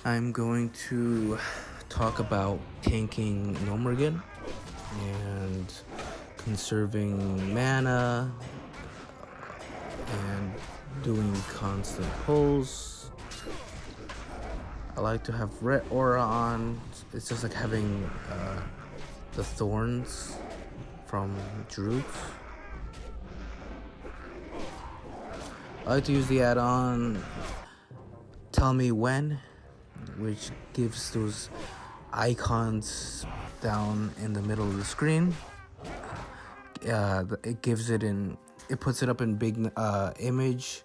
I'm going to talk about tanking Gnomeregan and conserving mana and doing constant pulls. I like to have red aura on. It's just like having the thorns from Druids. I like to use the add-on Tell Me When, which gives those icons down in the middle of the screen. It puts it up in big image,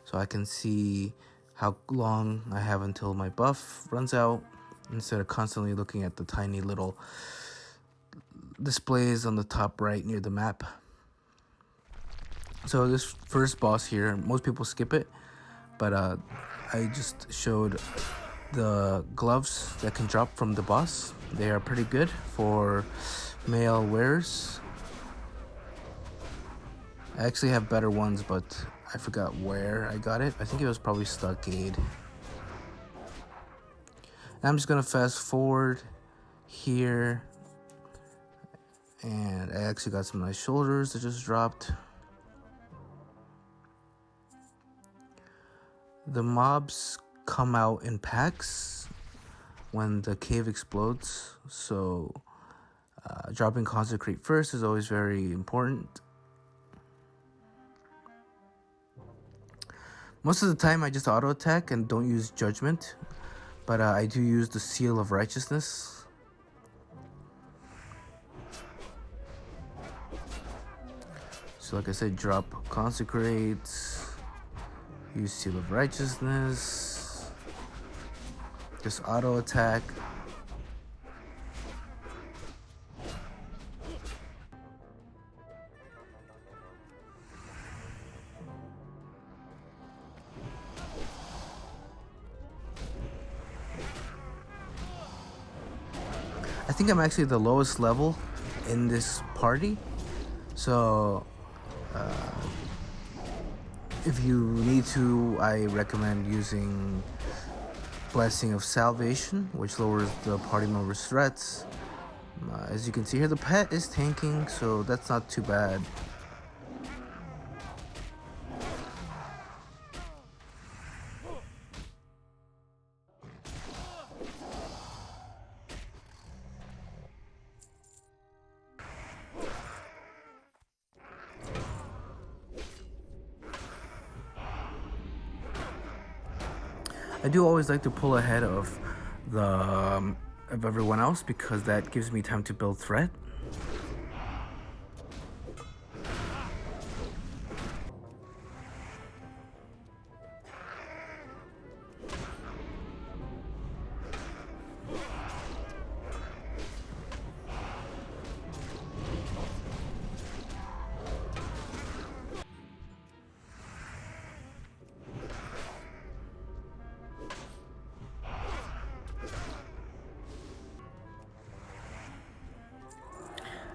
so I can see how long I have until my buff runs out, instead of constantly looking at the tiny little displays on the top right near the map. So this first boss here, most people skip it, but I just showed the gloves that can drop from the boss. They are pretty good for male wearers. I actually have better ones, but I forgot where I got it. I think it was probably Stockade. I'm just gonna fast forward here, and I actually got some nice shoulders that just dropped. The mobs come out in packs when the cave explodes, so dropping Consecrate first is always very important. Most of the time I just auto attack and don't use Judgment, but I do use the Seal of Righteousness. So like I said, drop Consecrate, use Seal of Righteousness, just auto attack. I think I'm actually the lowest level in this party, so if you need to, I recommend using Blessing of Salvation, which lowers the party member's threats. As you can see here, the pet is tanking, so that's not too bad. I do always like to pull ahead of everyone else, because that gives me time to build threat.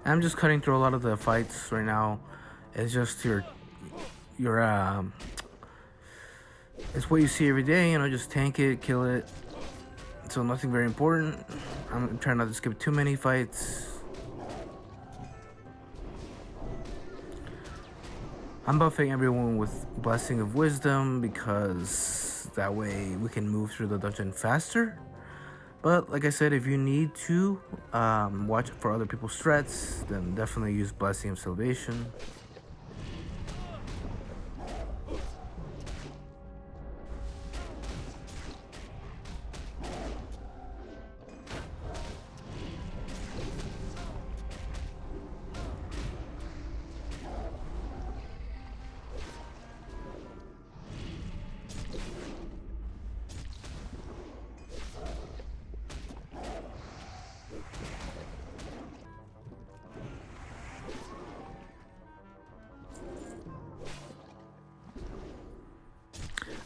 I'm just cutting through a lot of the fights right now. It's just your it's what you see every day, just tank it, kill it. So nothing very important. I'm trying not to skip too many fights. I'm buffing everyone with Blessing of Wisdom, because that way we can move through the dungeon faster. But like I said, if you need to watch for other people's threats, then definitely use Blessing of Salvation.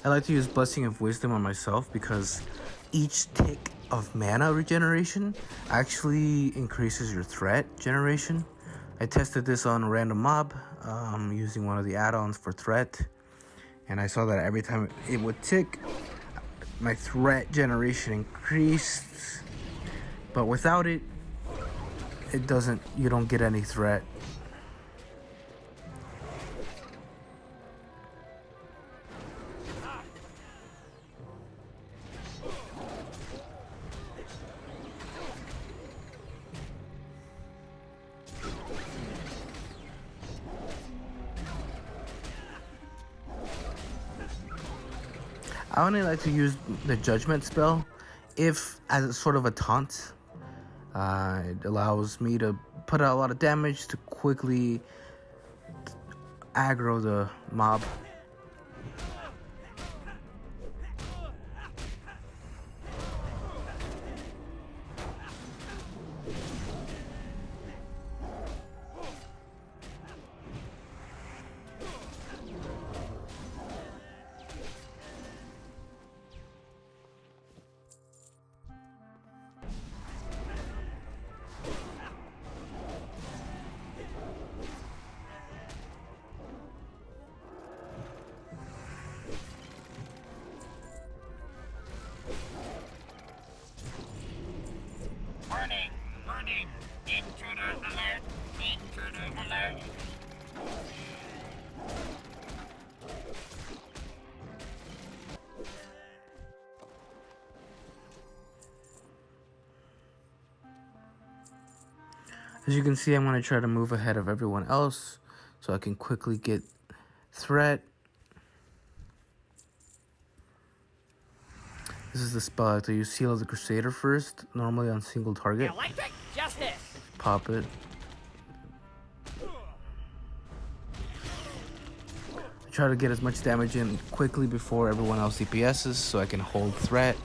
I like to use Blessing of Wisdom on myself, because each tick of mana regeneration actually increases your threat generation. I tested this on a random mob using one of the add-ons for threat, and I saw that every time it would tick, my threat generation increased, but without it, it doesn't. You don't get any threat. I only like to use the judgment spell if as a sort of a taunt. It allows me to put out a lot of damage to quickly aggro the mob. Warning, intruder alert, intruder alert. As you can see, I'm going to try to move ahead of everyone else so I can quickly get threat. This is the spell I have to use. Seal of the Crusader first, normally on single target. Electric justice. Pop it. Try to get as much damage in quickly before everyone else DPSs so I can hold threat.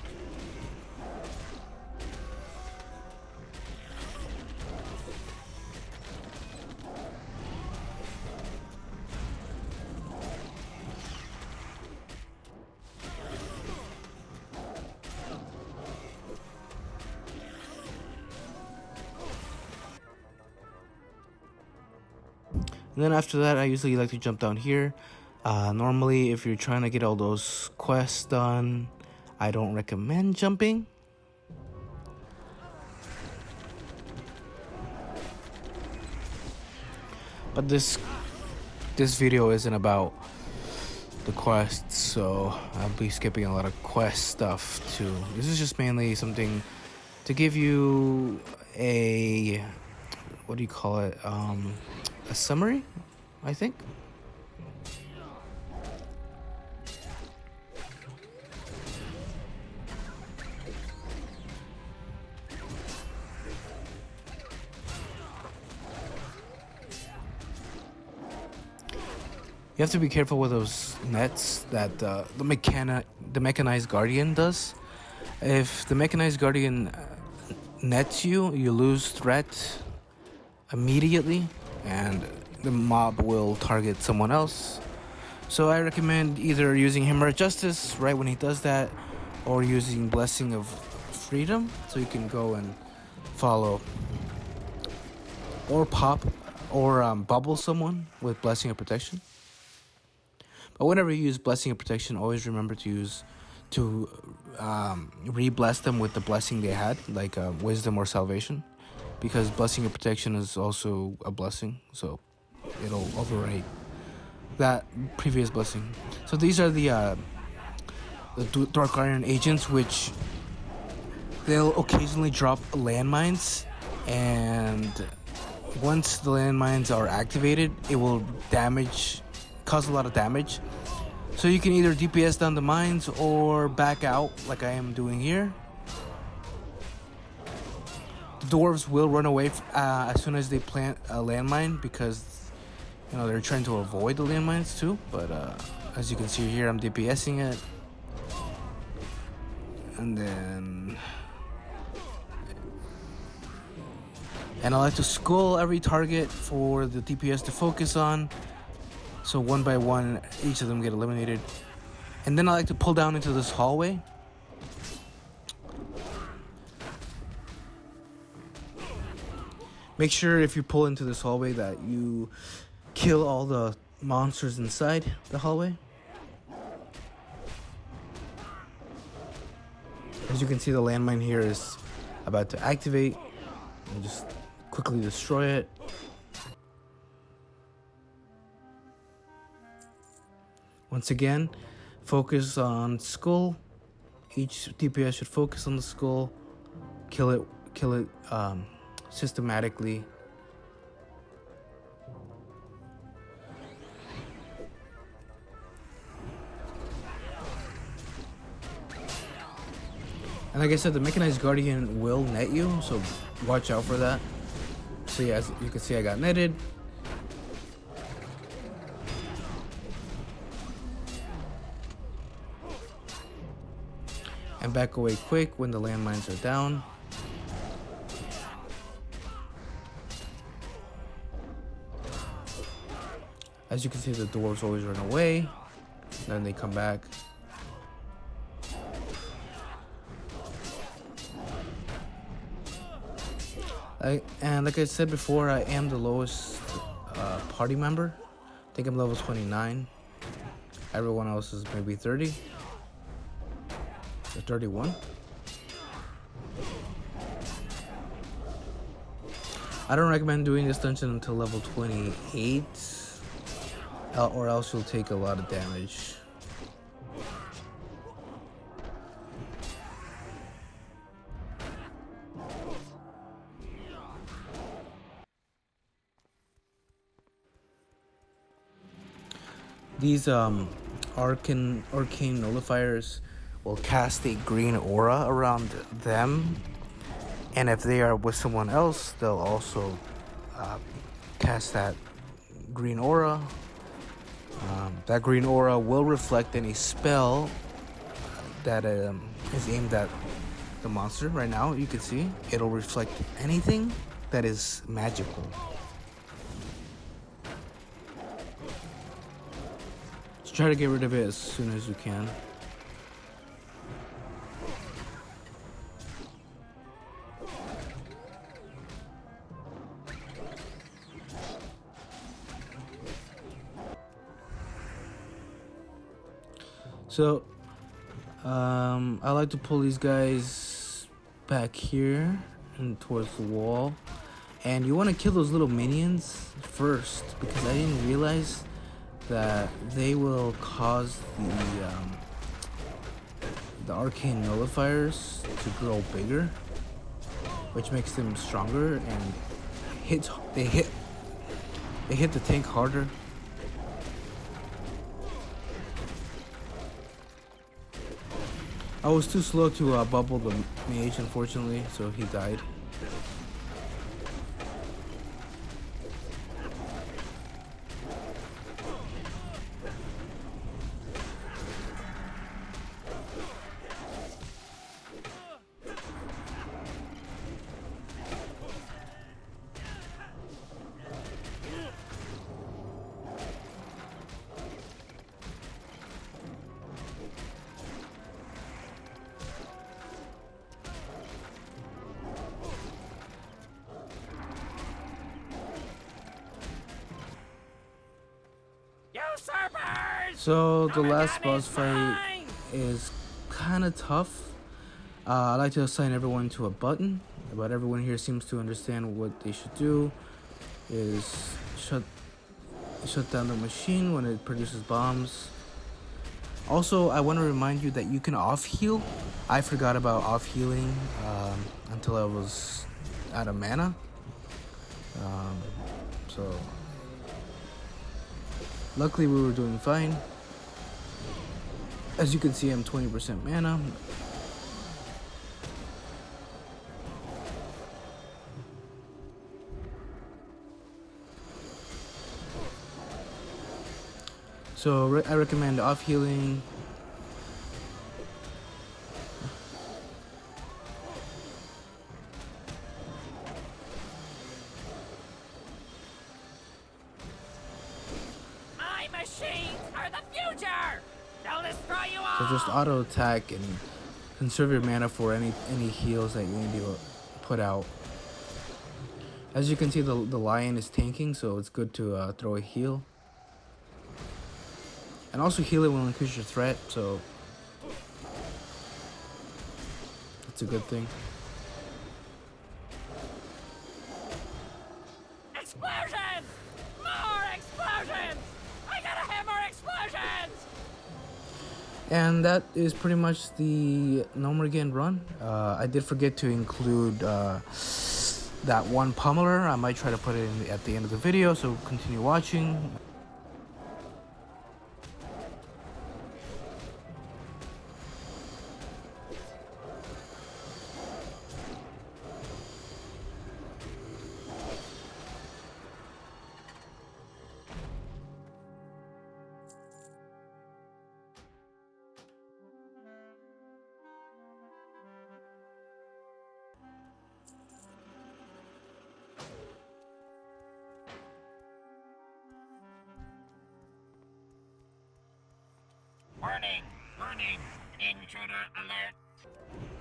And then after that, I usually like to jump down here. Normally, if you're trying to get all those quests done, I don't recommend jumping. But this video isn't about the quests, so I'll be skipping a lot of quest stuff too. This is just mainly something to give you a, what do you call it? A summary, I think. You have to be careful with those nets that the mechanized guardian does. If the mechanized guardian nets you, you lose threat immediately, and the mob will target someone else. So I recommend either using Hammer of Justice right when he does that, or using Blessing of Freedom, so you can go and follow, or pop, or bubble someone with Blessing of Protection. But whenever you use Blessing of Protection, always remember to re-bless them with the blessing they had, like Wisdom or Salvation, because Blessing of Protection is also a blessing, so it'll overwrite that previous blessing. So these are the Dark Iron agents, which they'll occasionally drop landmines, and once the landmines are activated, it will cause a lot of damage. So you can either DPS down the mines or back out like I am doing here. The dwarves will run away as soon as they plant a landmine, because they're trying to avoid the landmines too. But as you can see here, I'm DPSing it, and I like to skull every target for the DPS to focus on. So one by one, each of them get eliminated. And then I like to pull down into this hallway. Make sure if you pull into this hallway that you kill all the monsters inside the hallway. As you can see, the landmine here is about to activate. And just quickly destroy it. Once again, focus on skull. Each DPS should focus on the skull. Kill it systematically. And like I said, the Mechanized Guardian will net you, so watch out for that. So yeah, as you can see, I got netted. And back away quick when the landmines are down. As you can see, the dwarves always run away. Then they come back. And like I said before, I am the lowest party member. I think I'm level 29. Everyone else is maybe 30 or 31. I don't recommend doing this dungeon until level 28, or else you'll take a lot of damage. These arcane nullifiers will cast a green aura around them, and if they are with someone else, they'll also cast that green aura. That green aura will reflect any spell that is aimed at the monster. Right now, you can see it'll reflect anything that is magical. Try to get rid of it as soon as you can. So, I like to pull these guys back here and towards the wall. And you want to kill those little minions first, because I didn't realize that they will cause the arcane nullifiers to grow bigger, which makes them stronger and they hit the tank harder. I was too slow to bubble the mage, unfortunately, so he died. So the last boss fight is kind of tough. I like to assign everyone to a button, but everyone here seems to understand what they should do is shut down the machine when it produces bombs. Also, I want to remind you that you can off heal. I forgot about off healing until I was out of mana. So luckily we were doing fine. As you can see, I'm 20% mana. So I recommend off healing. My machines are the future! They'll destroy you all! So just auto attack and conserve your mana for any heals that you need to put out. As you can see, the lion is tanking, so it's good to throw a heal. And also healing will increase your threat, so It's a good thing. Explosions! More explosions! I gotta have more explosions! And that is pretty much the Gnomeregan run. I did forget to include that one pummeler. I might try to put it in at the end of the video, so continue watching. Warning! Warning! Intruder alert!